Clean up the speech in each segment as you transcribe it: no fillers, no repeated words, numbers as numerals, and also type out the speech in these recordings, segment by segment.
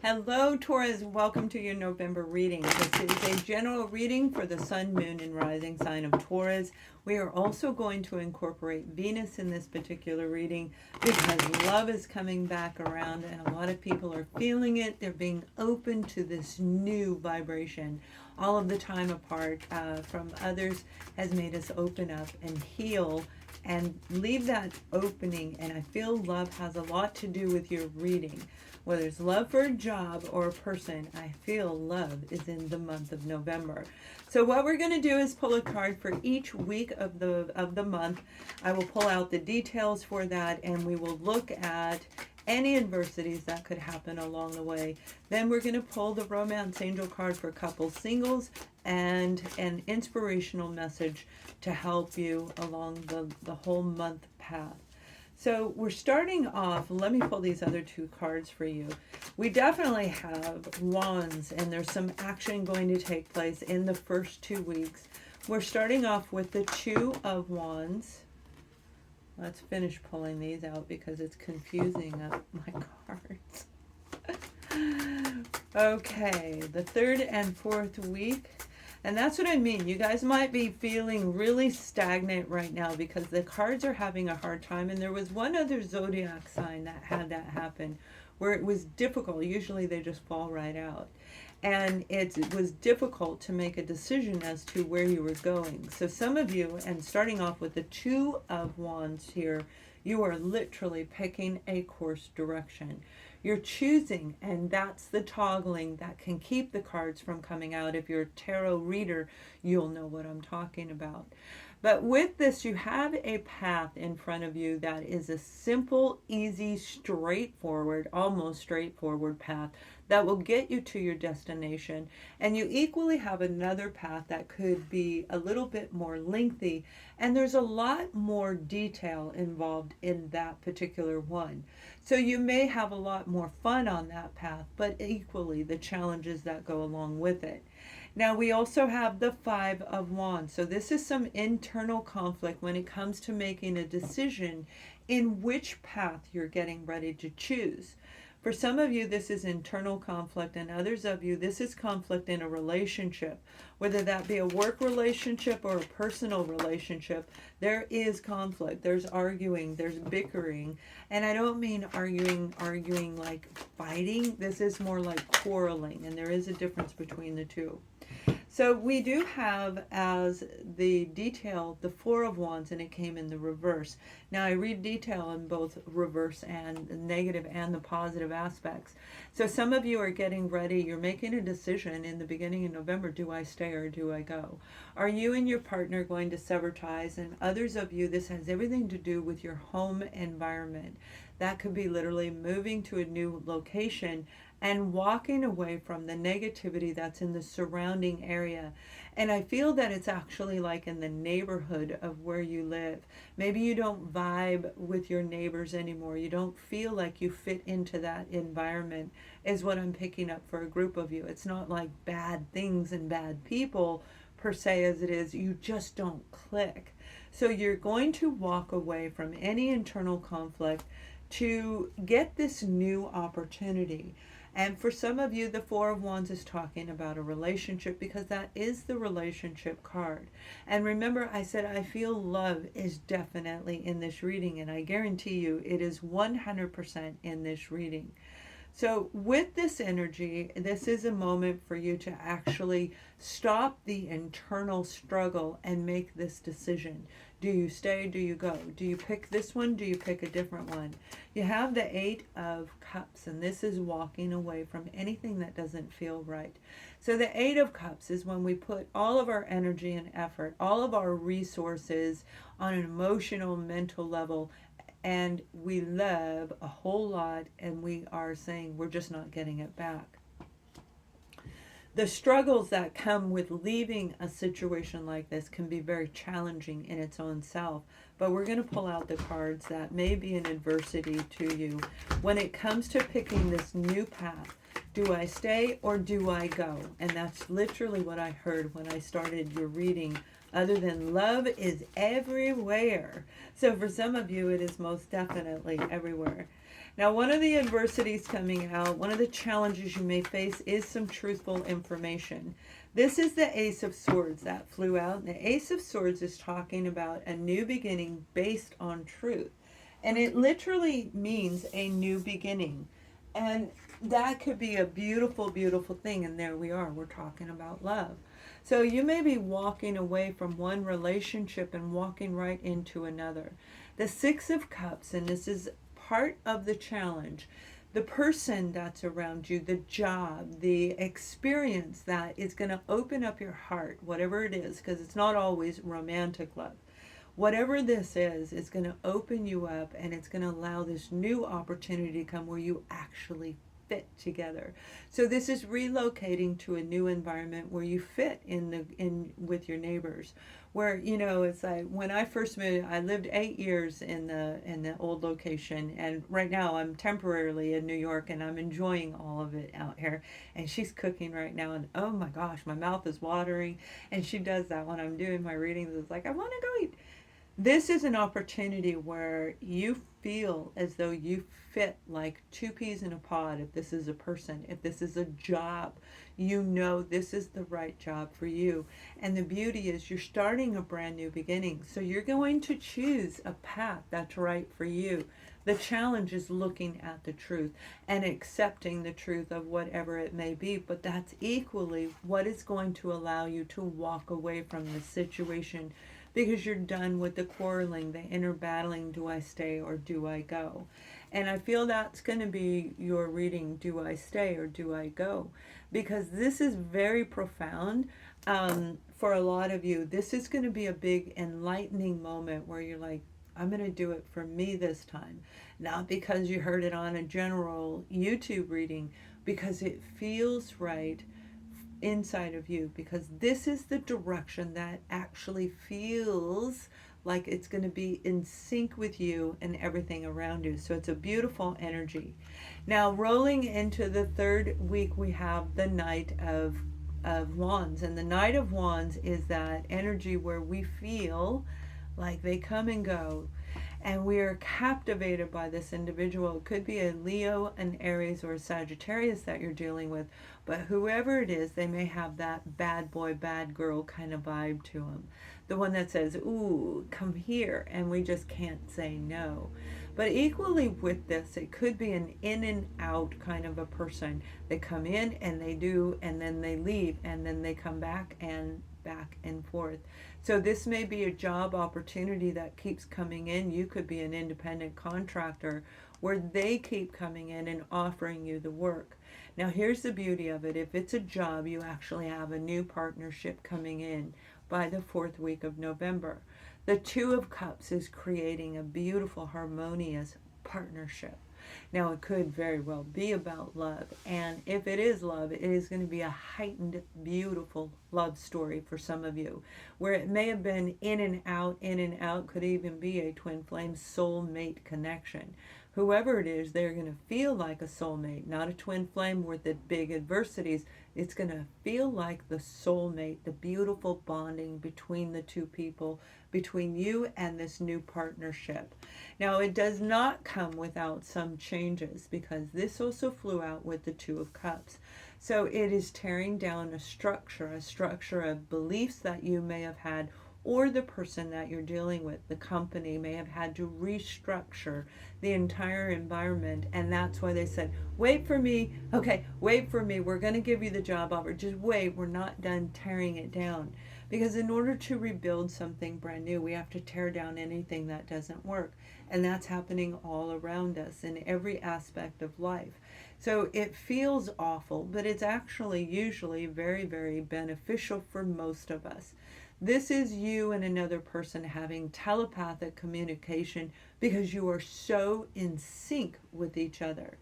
Hello, Taurus. Welcome to your November reading. This is a general reading for the Sun, Moon, and Rising sign of Taurus. We are also going to incorporate Venus in this particular reading because love is coming back around and a lot of people are feeling it. They're being open to this new vibration. All of the time apart from others has made us open up and heal and leave that opening. And I feel love has a lot to do with your reading. Whether it's love for a job or a person, I feel love is in the month of November. So what we're going to do is pull a card for each week of the month. I will pull out the details for that, and we will look at any adversities that could happen along the way. Then we're going to pull the romance angel card for couples, singles, and an inspirational message to help you along the whole month path. So we're starting off, let me pull these other two cards for you. We definitely have wands, and there's some action going to take place in the first 2 weeks. We're starting off with the Two of Wands. Let's finish pulling these out because it's confusing up my cards. Okay, the third and fourth week. And that's what I mean. You guys might be feeling really stagnant right now because the cards are having a hard time. And there was one other zodiac sign that had that happen where it was difficult. Usually they just fall right out. And it was difficult to make a decision as to where you were going. So some of you, and starting off with the Two of Wands here, you are literally picking a course direction. You're choosing, and that's the toggling that can keep the cards from coming out. If you're a tarot reader, you'll know what I'm talking about. But with this, you have a path in front of you that is a simple, easy, straightforward, almost straightforward path that will get you to your destination. And you equally have another path that could be a little bit more lengthy, and there's a lot more detail involved in that particular one. So you may have a lot more fun on that path, but equally the challenges that go along with it. Now we also have the Five of Wands. So this is some internal conflict when it comes to making a decision in which path you're getting ready to choose. For some of you, this is internal conflict, and others of you, this is conflict in a relationship. Whether that be a work relationship or a personal relationship, there is conflict. There's arguing, there's bickering. And I don't mean arguing like fighting. This is more like quarreling, and there is a difference between the two. So we do have as the detail the Four of Wands, and it came in the reverse. Now I read detail in both reverse and the negative and the positive aspects. So some of you are getting ready. You're making a decision in the beginning of November. Do I stay or do I go? Are you and your partner going to sever ties? And others of you, this has everything to do with your home environment. That could be literally moving to a new location and walking away from the negativity that's in the surrounding area. And I feel that it's actually like in the neighborhood of where you live. Maybe you don't vibe with your neighbors anymore. You don't feel like you fit into that environment, is what I'm picking up for a group of you. It's not like bad things and bad people per se as it is. You just don't click. So you're going to walk away from any internal conflict to get this new opportunity. And for some of you, the Four of Wands is talking about a relationship because that is the relationship card. And remember, I said I feel love is definitely in this reading, and I guarantee you it is 100% in this reading. So with this energy, this is a moment for you to actually stop the internal struggle and make this decision. Do you stay? Do you go? Do you pick this one? Do you pick a different one? You have the Eight of Cups, and this is walking away from anything that doesn't feel right. So the Eight of Cups is when we put all of our energy and effort, all of our resources on an emotional, mental level, and we love a whole lot, and we are saying we're just not getting it back. The struggles that come with leaving a situation like this can be very challenging in its own self, but we're going to pull out the cards that may be an adversity to you. When it comes to picking this new path, do I stay or do I go? And that's literally what I heard when I started your reading, other than love is everywhere. So for some of you, it is most definitely everywhere. Now, one of the adversities coming out, one of the challenges you may face is some truthful information. This is the Ace of Swords that flew out. And the Ace of Swords is talking about a new beginning based on truth. And it literally means a new beginning. And that could be a beautiful, beautiful thing. And there we are. We're talking about love. So you may be walking away from one relationship and walking right into another. The Six of Cups, and this is part of the challenge, the person that's around you, the job, the experience that is going to open up your heart, whatever it is, because it's not always romantic love. Whatever this is going to open you up, and it's going to allow this new opportunity to come where you actually fit together. So this is relocating to a new environment where you fit in with your neighbors. Where, you know, it's like when I first moved, I lived 8 years in the old location, and right now I'm temporarily in New York, and I'm enjoying all of it out here. And she's cooking right now, and oh my gosh, my mouth is watering. And she does that when I'm doing my readings. It's like, I want to go eat. This is an opportunity where you feel as though you fit like two peas in a pod. If this is a person, if this is a job, you know this is the right job for you. And the beauty is you're starting a brand new beginning. So you're going to choose a path that's right for you. The challenge is looking at the truth and accepting the truth of whatever it may be. But that's equally what is going to allow you to walk away from the situation, because you're done with the quarreling, the inner battling. Do I stay or do I go? And I feel that's going to be your reading. Do I stay or do I go? Because this is very profound for a lot of you. This is going to be a big enlightening moment where you're like, I'm going to do it for me this time. Not because you heard it on a general YouTube reading, because it feels right inside of you, because this is the direction that actually feels like it's going to be in sync with you and everything around you. So it's a beautiful energy. Now, rolling into the third week, we have the Knight of Wands. And the Knight of Wands is that energy where we feel like they come and go, and we are captivated by this individual. It could be a Leo, an Aries, or a Sagittarius that you're dealing with, but whoever it is, they may have that bad boy, bad girl kind of vibe to them. The one that says, ooh, come here, and we just can't say no. But equally with this, it could be an in and out kind of a person. They come in and they do, and then they leave, and then they come back and forth. So this may be a job opportunity that keeps coming in. You could be an independent contractor where they keep coming in and offering you the work. Now here's the beauty of it. If it's a job, you actually have a new partnership coming in by the 4th week of November. The Two of Cups is creating a beautiful, harmonious partnership. Now, it could very well be about love, and if it is love, it is going to be a heightened, beautiful love story for some of you, where it may have been in and out, could even be a twin flame soulmate connection. Whoever it is, they're going to feel like a soulmate, not a twin flame with the big adversities. It's going to feel like the soulmate, the beautiful bonding between the two people, between you and this new partnership. Now, it does not come without some changes, because this also flew out with the Two of Cups. So it is tearing down a structure of beliefs that you may have had, or the person that you're dealing with, the company, may have had to restructure the entire environment. And that's why they said, wait for me. Okay, wait for me. We're going to give you the job offer. Just wait. We're not done tearing it down. Because in order to rebuild something brand new, we have to tear down anything that doesn't work. And that's happening all around us in every aspect of life. So it feels awful, but it's actually usually very, very beneficial for most of us. This is you and another person having telepathic communication because you are so in sync with each other.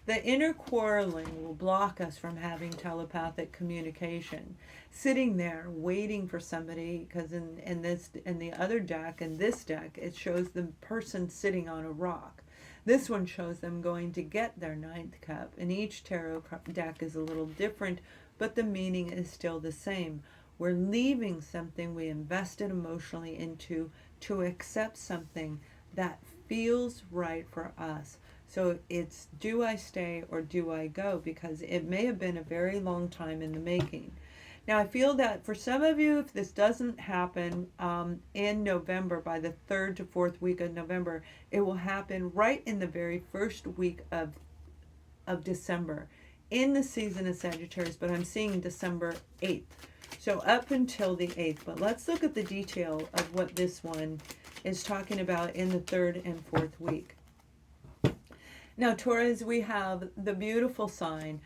The inner quarreling will block us from having telepathic communication. Sitting there waiting for somebody, because in the other deck, in this deck, it shows the person sitting on a rock. This one shows them going to get their 9th cup, and each tarot deck is a little different, but the meaning is still the same. We're leaving something we invested emotionally into to accept something that feels right for us, So it's, do I stay or do I go? Because it may have been a very long time in the making. Now, I feel that for some of you, if this doesn't happen in November, by the 3rd to 4th week of November, it will happen right in the very first week of December in the season of Sagittarius, but I'm seeing December 8th. So up until the 8th. But let's look at the detail of what this one is talking about in the 3rd and 4th week. Now, Taurus, we have the beautiful sign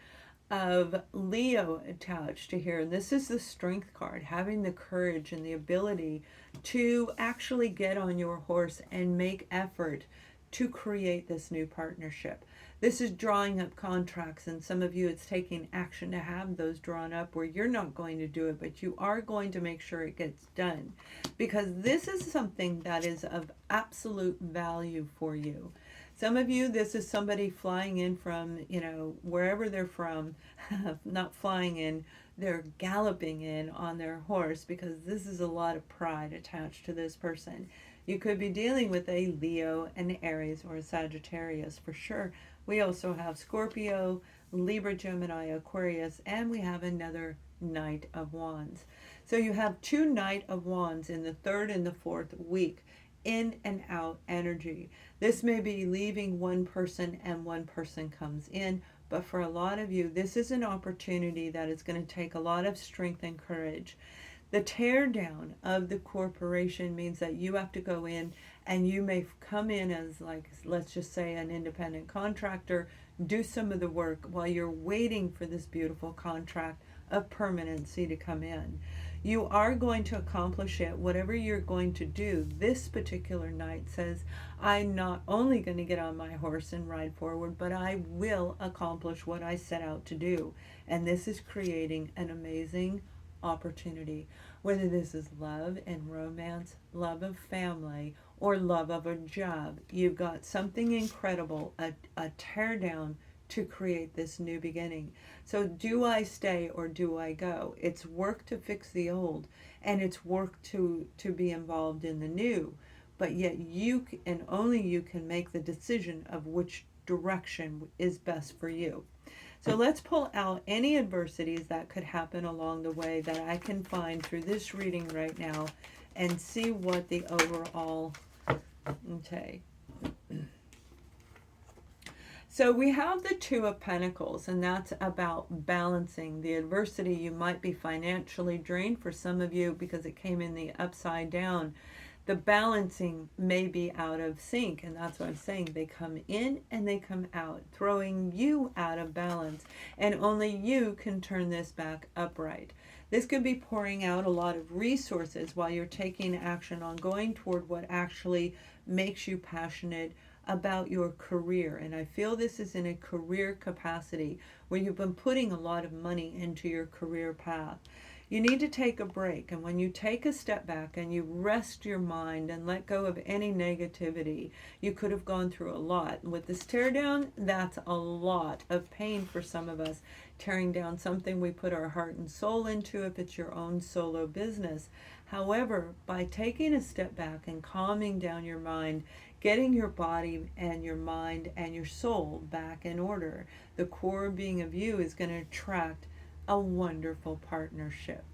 of Leo attached to here. And this is the strength card, having the courage and the ability to actually get on your horse and make effort to create this new partnership. This is drawing up contracts, and some of you, it's taking action to have those drawn up where you're not going to do it, but you are going to make sure it gets done, because this is something that is of absolute value for you. Some of you, this is somebody flying in from, wherever they're from, not flying in, they're galloping in on their horse, because this is a lot of pride attached to this person. You could be dealing with a Leo, an Aries, or a Sagittarius for sure. We also have Scorpio, Libra, Gemini, Aquarius, and we have another Knight of Wands. So you have 2 Knight of Wands in the 3rd and the 4th week. In and out energy. This may be leaving one person and one person comes in, but for a lot of you, this is an opportunity that is going to take a lot of strength and courage. The tear down of the corporation means that you have to go in, and you may come in as, like, let's just say, an independent contractor, do some of the work while you're waiting for this beautiful contract of permanency to come in. You are going to accomplish it, whatever you're going to do. This particular night says, I'm not only going to get on my horse and ride forward, but I will accomplish what I set out to do. And this is creating an amazing opportunity, whether this is love and romance, love of family, or love of a job. You've got something incredible, a tear down to create this new beginning. So do I stay or do I go? It's work to fix the old, and it's work to be involved in the new. But yet you and only you can make the decision of which direction is best for you. So let's pull out any adversities that could happen along the way that I can find through this reading right now and see what the overall, okay. So we have the 2 of Pentacles, and that's about balancing the adversity. You might be financially drained for some of you because it came in the upside down. The balancing may be out of sync, and that's what I'm saying. They come in and they come out, throwing you out of balance, and only you can turn this back upright. This could be pouring out a lot of resources while you're taking action on going toward what actually makes you passionate about your career. And I feel this is in a career capacity where you've been putting a lot of money into your career path. You need to take a break, and when you take a step back and you rest your mind and let go of any negativity, you could have gone through a lot. With this tear down, that's a lot of pain for some of us, tearing down something we put our heart and soul into if it's your own solo business. However, by taking a step back and calming down your mind, getting your body and your mind and your soul back in order, the core being of you is going to attract a wonderful partnership.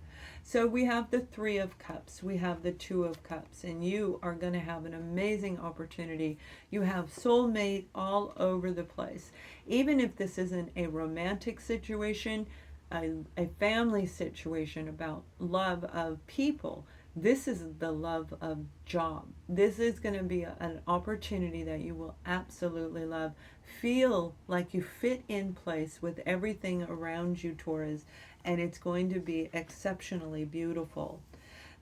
So we have the 3 of Cups, we have the 2 of Cups, and you are going to have an amazing opportunity. You have soulmate all over the place. Even if this isn't a romantic situation, a family situation about love of people, this is the love of job. This is going to be an opportunity that you will absolutely love. Feel like you fit in place with everything around you, Taurus, and it's going to be exceptionally beautiful.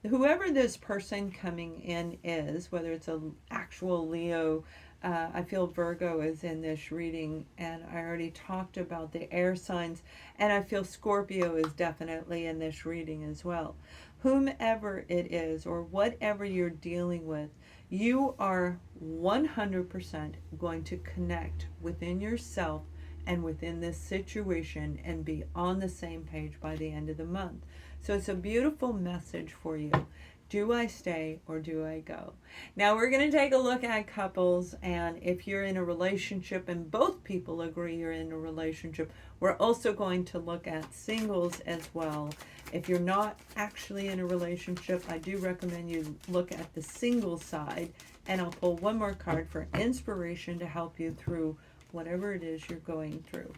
Whoever this person coming in is, whether it's an actual Leo, I feel Virgo is in this reading, and I already talked about the air signs, and I feel Scorpio is definitely in this reading as well. Whomever it is or whatever you're dealing with, you are 100% going to connect within yourself and within this situation and be on the same page by the end of the month. So it's a beautiful message for you. Do I stay or do I go? Now we're going to take a look at couples, and if you're in a relationship and both people agree you're in a relationship, we're also going to look at singles as well. If you're not actually in a relationship, I do recommend you look at the single side, and I'll pull one more card for inspiration to help you through whatever it is you're going through.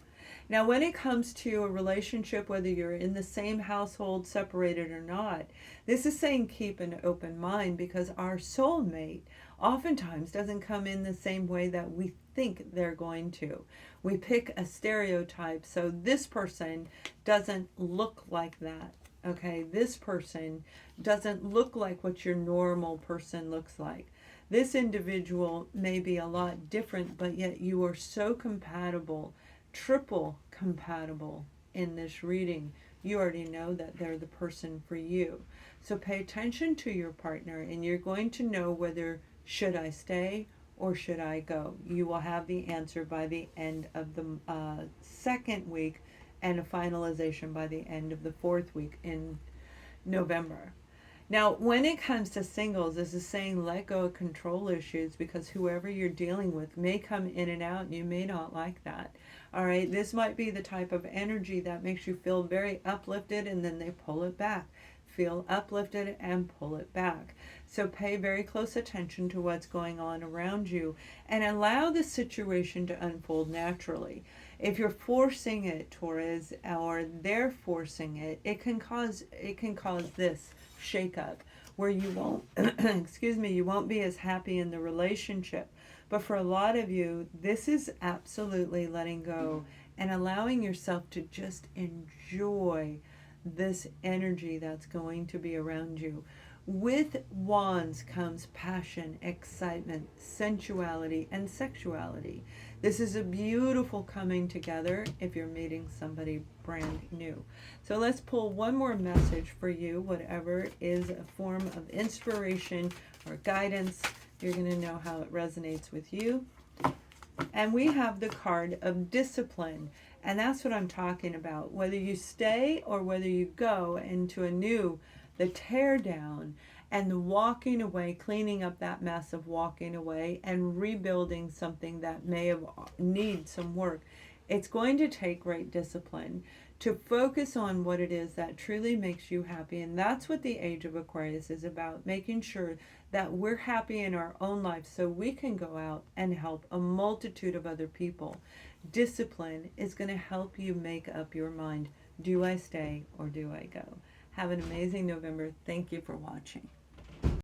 Now, when it comes to a relationship, whether you're in the same household, separated or not, this is saying keep an open mind, because our soulmate oftentimes doesn't come in the same way that we think they're going to. We pick a stereotype, so this person doesn't look like that. Okay, this person doesn't look like what your normal person looks like. This individual may be a lot different, but yet you are so compatible, triple compatible in this reading. You already know that they're the person for you. So pay attention to your partner, and you're going to know whether should I stay or should I go. You will have the answer by the end of the second week, and a finalization by the end of the fourth week in November. Now, when it comes to singles, this is saying let go of control issues, because whoever you're dealing with may come in and out and you may not like that. All right, this might be the type of energy that makes you feel very uplifted and then they pull it back. Feel uplifted and pull it back. So pay very close attention to what's going on around you and allow the situation to unfold naturally. If you're forcing it, Taurus, or they're forcing it, it can cause this shakeup where you won't you won't be as happy in the relationship. But for a lot of you, this is absolutely letting go and allowing yourself to just enjoy this energy that's going to be around you. With wands comes passion, excitement, sensuality, and sexuality. This is a beautiful coming together if you're meeting somebody brand new. So let's pull one more message for you, whatever is a form of inspiration or guidance. You're going to know how it resonates with you. And we have the card of discipline. And that's what I'm talking about. Whether you stay or whether you go into the tear down and the walking away, cleaning up that mess of walking away and rebuilding something that may have need some work. It's going to take great discipline to focus on what it is that truly makes you happy. And that's what the Age of Aquarius is about, making sure that we're happy in our own life so we can go out and help a multitude of other people. Discipline is going to help you make up your mind. Do I stay or do I go? Have an amazing November. Thank you for watching.